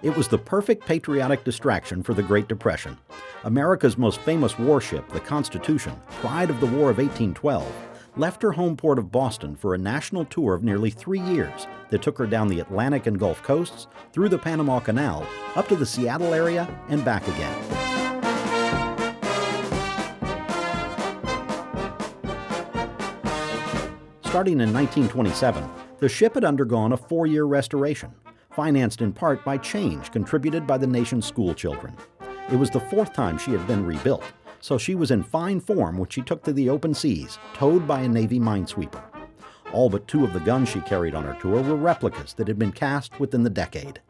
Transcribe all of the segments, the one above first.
It was the perfect patriotic distraction for the Great Depression. America's most famous warship, the Constitution, pride of the War of 1812, left her home port of Boston for a national tour of nearly 3 years that took her down the Atlantic and Gulf coasts, through the Panama Canal, up to the Seattle area, and back again. Starting in 1927, the ship had undergone a 4-year restoration, financed in part by change contributed by the nation's school children. It was the 4th time she had been rebuilt, so she was in fine form when she took to the open seas, towed by a Navy minesweeper. All but 2 of the guns she carried on her tour were replicas that had been cast within the decade.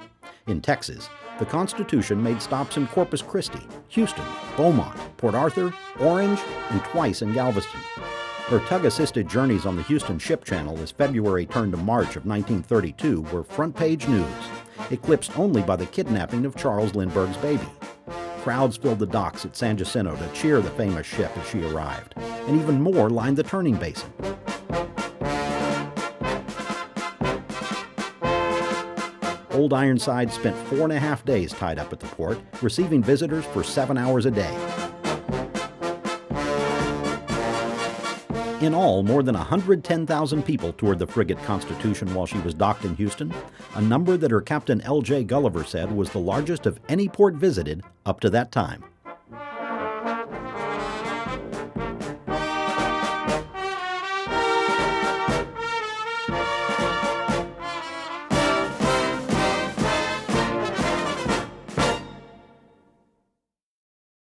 In Texas, the Constitution made stops in Corpus Christi, Houston, Beaumont, Port Arthur, Orange, and twice in Galveston. Her tug-assisted journeys on the Houston Ship Channel as February turned to March of 1932 were front-page news, eclipsed only by the kidnapping of Charles Lindbergh's baby. Crowds filled the docks at San Jacinto to cheer the famous ship as she arrived, and even more lined the turning basin. Old Ironside spent 4.5 days tied up at the port, receiving visitors for 7 hours a day. In all, more than 110,000 people toured the frigate Constitution while she was docked in Houston, a number that her captain L.J. Gulliver said was the largest of any port visited up to that time.